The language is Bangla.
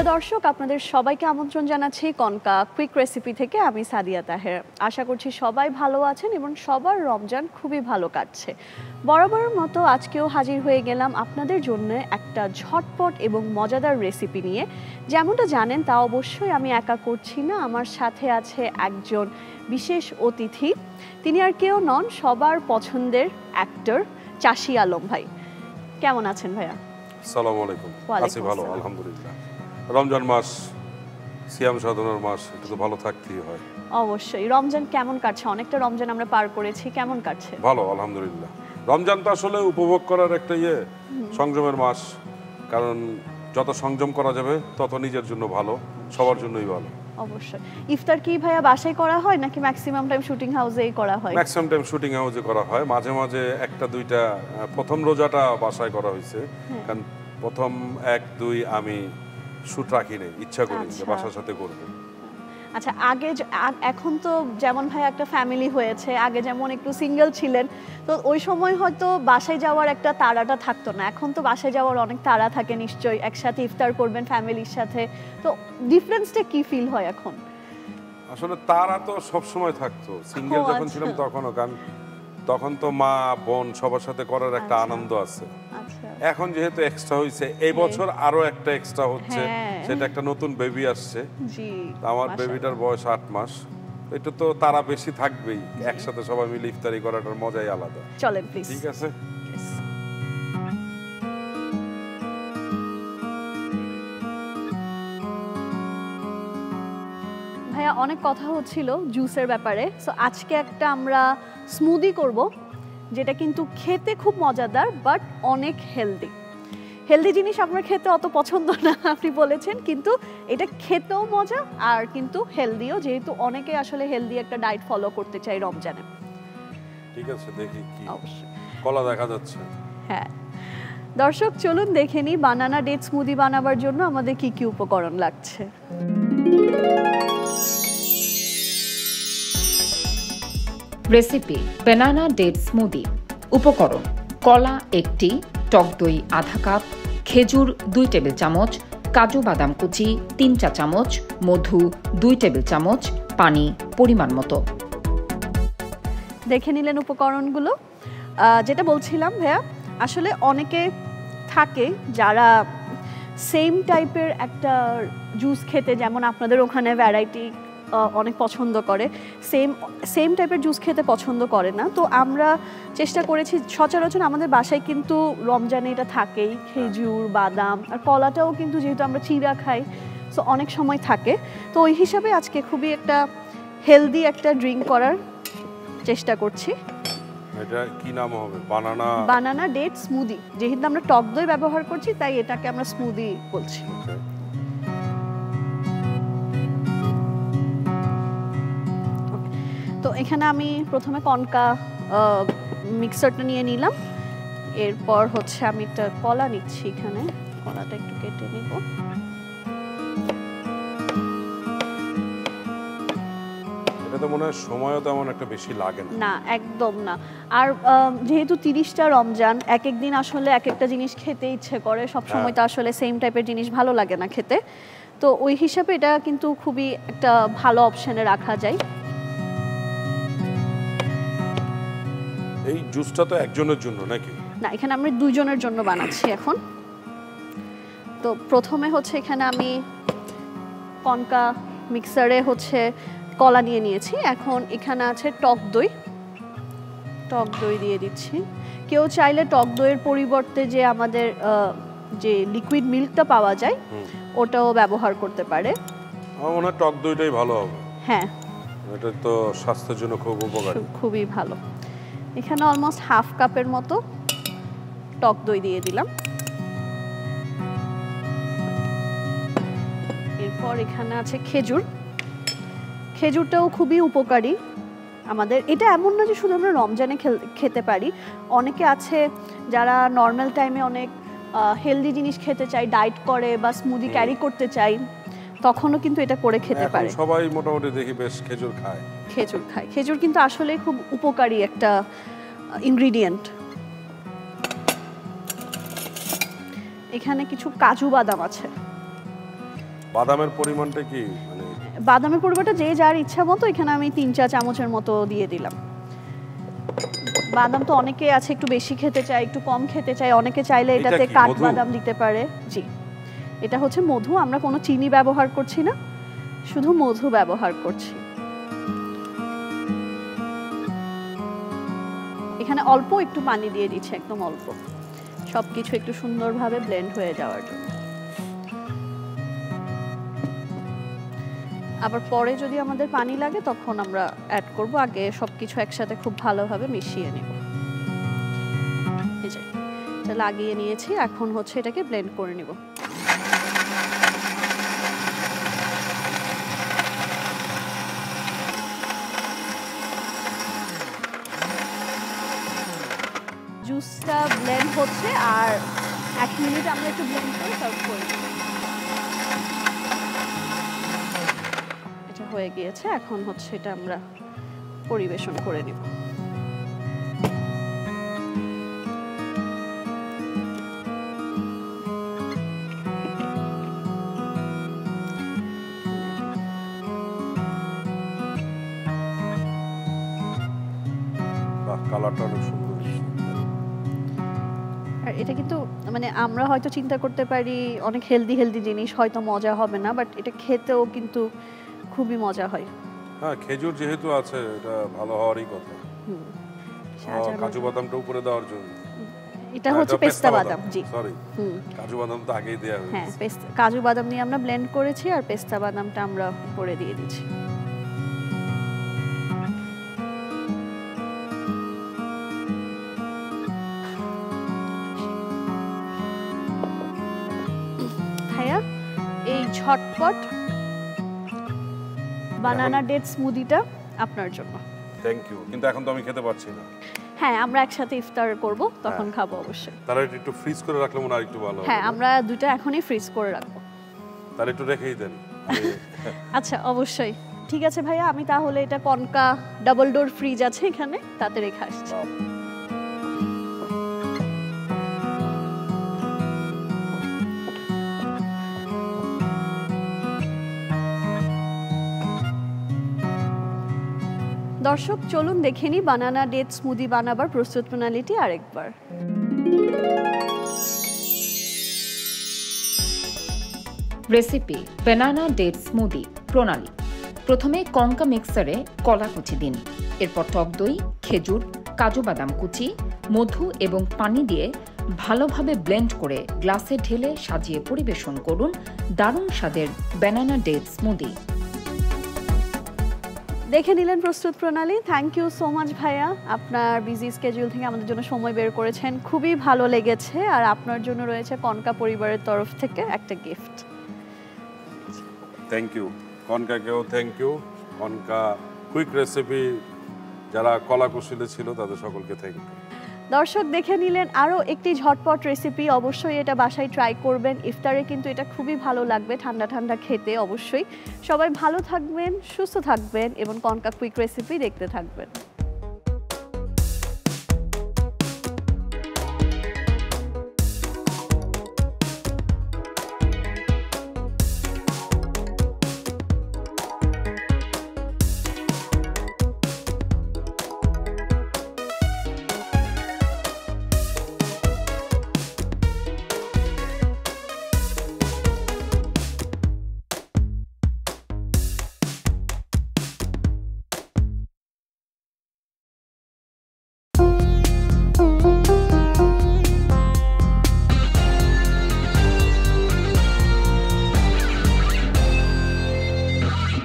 প্রিয় দর্শক, আপনাদের সবাইকে আমন্ত্রণ জানাচ্ছি কনকা কুইক রেসিপি থেকে। আমি সাদিয়া তাহের। আশা করছি সবাই ভালো আছেন এবং সবার রমজান খুবই ভালো কাটছে। বরাবরের মতো আজকেও হাজির হয়ে গেলাম আপনাদের জন্য একটা ঝটপট এবং মজাদার রেসিপি নিয়ে। যেমনটা জানেন তা অবশ্যই আমি একা করছি না, আমার সাথে আছে একজন বিশেষ অতিথি। তিনি আর কেউ নন, সবার পছন্দের অ্যাক্টর চাষি আলম ভাই। কেমন আছেন ভাইয়া? আসসালামু আলাইকুম। আছি ভালো, আলহামদুলিল্লাহ। রমজান মাস, সিয়াম সাধনার মাস, এটা তো ভালো থাকতেই হয়। অবশ্যই। রমজান কেমন কাটছে? অনেকটা রমজান আমরা পার করেছি, কেমন কাটছে? ভালো, আলহামদুলিল্লাহ। রমজান তো আসলে উপভোগ করার একটা সংযমের মাস। কারণ যত সংযম করা যাবে তত নিজের জন্য ভালো, সবার জন্যই ভালো। অবশ্যই। ইফতার কি ভাইয়া বাসায় করা হয় নাকি ম্যাক্সিমাম টাইম শুটিং হাউসেই করা হয়? ম্যাক্সিমাম টাইম শুটিং হাউসে করা হয়, মাঝে মাঝে একটা দুইটা। প্রথম রোজাটা বাসায় করা হয়েছে, কারণ প্রথম 1-2 আমি শুট রাখি নাই, ইচ্ছা করি যে বাসার সাথে করব। আচ্ছা, এখন তো যেমন ভাই একটা ফ্যামিলি হয়েছে, আগে যেমন একটু সিঙ্গেল ছিলেন, তো ওই সময় হয়তো বাসায় যাওয়ার একটা তাড়াটা থাকতো না। এখন তো বাসায় যাওয়ার অনেক তাড়া থাকে নিশ্চয়ই, একসাথে ইফতার করবেন ফ্যামিলির সাথে। তো ডিফারেন্সটা কি ফিল হয় এখন? আসলে তারা তো সব সময় থাকতো, সিঙ্গেল যখন ছিলাম তখনও, কারণ তখন তো মা বোন সবার সাথে করার একটা আনন্দ আছে। এখন যেহেতু এক্সট্রা হইছে, এই বছর আরো একটা এক্সট্রা হচ্ছে, সেটা একটা নতুন বেবি আসছে। আমার বেবিটার বয়স 8 মাস। এটা তো তারা বেশি থাকবেই, একসাথে সবাই মিলে ইফতারি করাটার মজাই আলাদা। চলেন প্লিজ। ঠিক আছে। ভাইয়া, অনেক কথা হচ্ছিল জুসের ব্যাপারে, সো আজকে একটা আমরা স্মুদি করব, যেটা কিন্তু খেতে খুব মজাদার বাট অনেক হেলদি। হেলদি জিনিস আপনার খেতে অত পছন্দ না আপনি বলেছেন, কিন্তু এটা খেতেও মজা আর কিন্তু হেলদিও, যেহেতু অনেকে আসলে হেলদি একটা ডায়েট ফলো করতে চায় রমজানে। ঠিক আছে, দেখি কি কলা দেখা যাচ্ছে। হ্যাঁ দর্শক, চলুন দেখে নিই বানানা ডেট স্মুদি বানাবার জন্য আমাদের কি কি উপকরণ লাগছে। রেসিপি বানানা ডেট স্মুদি। উপকরণ: কলা 1টি, টক দই আধা কাপ, খেজুর 2 টেবিল চামচ, কাজু বাদাম কুচি 3 চা চামচ, মধু 2 টেবিল চামচ, পানি পরিমাণ মতো। দেখে নিলেন উপকরণগুলো। যেটা বলছিলাম ভাইয়া, আসলে অনেকে থাকে যারা সেম টাইপের একটা জুস খেতে, যেমন আপনাদের ওখানে ভ্যারাইটি অনেক পছন্দ করে, সেম টাইপের জুস খেতে পছন্দ করে না। তো আমরা চেষ্টা করেছি, সচরাচর আমাদের বাসায় কিন্তু রমজানে এটা থাকেই, খেজুর বাদাম আর কলাটাও কিন্তু যেহেতু আমরা চিড়া খাই, সো অনেক সময় থাকে। তো ওই হিসাবে আজকে খুবই একটা হেলদি একটা ড্রিঙ্ক করার চেষ্টা করছি। এটা কি নাম হবে? বানানা ডেট স্মুদি। যেহেতু আমরা টক দই ব্যবহার করছি তাই এটাকে আমরা স্মুদি বলছি। তো এখানে আমি প্রথমে কনকা মিক্সারটা নিয়ে নিলাম, এরপর হচ্ছে আমি একটা কলা নিচ্ছি। এখানে কলাটা একটু কেটে নিব। এটা তো মনে হয় সময়ও তেমন একটা বেশি লাগে না। না, একদম না। আর যেহেতু 30টা রমজান, এক এক দিন আসলে এক একটা জিনিস খেতে ইচ্ছে করে, সব সময় তো আসলে সেম টাইপের জিনিস ভালো লাগে না খেতে। তো ওই হিসাবে এটা কিন্তু খুবই একটা ভালো অপশনে রাখা যায়। এই জুসটা তো একজনের জন্য নাকি? না, এখানে আমরা 2 জনের জন্য বানাচ্ছি এখন। তো প্রথমে হচ্ছে এখানে আমি কনকা মিক্সারে হচ্ছে কলা নিয়ে নিয়েছি। এখন এখানে আছে টক দই দিয়ে দিচ্ছি। কেউ চাইলে টক দইয়ের পরিবর্তে যে আমাদের যে লিকুইড মিল্কটা পাওয়া যায় ওটাও ব্যবহার করতে পারে। আমার মনে হয় টক দইটাই ভালো হবে। হ্যাঁ, এটা তো স্বাস্থ্যের জন্য খুব উপকারী, খুবই ভালো। এখানে অলমোস্ট হাফ কাপের মতো টক দই দিয়ে দিলাম। এরপর এখানে আছে খেজুরটাও খুবই উপকারী আমাদের। এটা এমন না যে শুধু আমরা রমজানে খেতে পারি, অনেকে আছে যারা নর্মাল টাইমে অনেক হেলদি জিনিস খেতে চায়, ডায়েট করে বা স্মুদি ক্যারি করতে চায়, তখনও কিন্তু এটা করে খেতে পারে। সবাই মোটামুটি দেখি বেশ খেজুর খায়। খেজুর কিন্তু আসলে খুব উপকারী একটা ইনগ্রিডিয়েন্ট। এখানে কিছু কাজু বাদাম আছে, বাদামের পরিমাণটা কি মানে বাদামের পরিমাণটা যে যার ইচ্ছা মতো, এখানে আমি 3-4 চামচের মতো দিয়ে দিলাম। বাদাম তো অনেকে আছে একটু বেশি খেতে চায়, একটু কম খেতে চায়, অনেকে চাইলে এটাতে কাঠবাদাম দিতে পারে। জি, এটা হচ্ছে মধু, আমরা কোনো চিনি ব্যবহার করছি না, শুধু মধু ব্যবহার করছি। এখানে অল্প একটু পানি দিয়ে দিচ্ছি, একদম অল্প, সবকিছু একটু সুন্দরভাবে ব্লেন্ড হয়ে যাওয়ার জন্য। আবার পরে যদি আমাদের পানি লাগে তখন আমরা অ্যাড করব, আগে সবকিছু একসাথে খুব ভালোভাবে মিশিয়ে নেব। এই যে এটা লাগিয়ে নিয়েছি, এখন হচ্ছে এটাকে ব্লেন্ড করে নেব। জুসটা ব্লেন্ড হচ্ছে, আর 1 মিনিট আমরা একটু ব্লেন্ড করে সার্ভ করি। এটা হয়ে গিয়েছে, এখন হচ্ছে এটা আমরা পরিবেশন করে নিব। কালারটা অনেক সুন্দর। আর এটা কিন্তু মানে আমরা হয়তো চিন্তা করতে পারি অনেক হেলদি জিনিস হয়তো মজা হবে না, বাট এটা খেতেও কিন্তু খুবই মজা হয়। হ্যাঁ, খেজুর যেহেতু আছে এটা ভালো হওয়ারই কথা। কাজু বাদামটা উপরে দেওয়ার জন্য। এটা হচ্ছে পেস্তা বাদাম। জি সরি, কাজু বাদাম তো আগেই দেয়া হয়েছে। হ্যাঁ, কাজু বাদাম নিয়ে আমরা ব্লেন্ড করেছি, আর পেস্তা বাদামটা আমরা উপরে দিয়ে দিচ্ছি। ভাইয়া, এই ঝটপট বানানা ডেট স্মুদিটা আপনার জন্য। থ্যাংক ইউ, কিন্তু এখন তো আমি খেতে পারছি না। হ্যাঁ, আমরা একসাথে ইফতার করব, তখন খাবো অবশ্যই। তাহলে একটু ফ্রিজ করে রাখলে মনে হয় একটু ভালো হবে। হ্যাঁ, আমরা দুটো এখনই ফ্রিজ করে রাখবো। তাহলে একটু রেখেই দেন। আচ্ছা, অবশ্যই। ঠিক আছে ভাইয়া, আমি তাহলে এটা কনকা ডাবল ডোর ফ্রিজ আছে এখানে, তাতে রেখে আসছি। দর্শক, চলুন দেখে নিই বানানা ডেট স্মুদি বানাবার প্রস্তুত প্রণালীটি আরেকবার। রেসিপি বানানা ডেট স্মুদি প্রণালী। প্রথমে কঙ্কা মিক্সারে কলা কুচি দিন, এরপর টক দই, খেজুর, কাজু বাদাম কুচি, মধু এবং পানি দিয়ে ভালোভাবে ব্লেন্ড করে গ্লাসে ঢেলে সাজিয়ে পরিবেশন করুন দারুণ স্বাদের বানানা ডেট স্মুদি। দেখে নিলেন প্রস্তুত প্রণালী। থ্যাংক ইউ সো মাচ ভাইয়া, আপনার বিজি স্কেডিউল থেকে আমাদের জন্য সময় বের করেছেন, খুবই ভালো লেগেছে। আর আপনার জন্য রয়েছে কনকা পরিবারের তরফ থেকে একটা গিফট। থ্যাংক ইউ কনকাকেও, thank you Konka quick recipe যারা কলা কুশলী ছিল তাদের সকলকে থ্যাংক ইউ। দর্শক, দেখে নিলেন আরও একটি ঝটপট রেসিপি, অবশ্যই এটা বাসায় ট্রাই করবেন। ইফতারে কিন্তু এটা খুবই ভালো লাগবে ঠান্ডা ঠান্ডা খেতে। অবশ্যই সবাই ভালো থাকবেন, সুস্থ থাকবেন এবং কনকা কুইক রেসিপি দেখতে থাকবেন।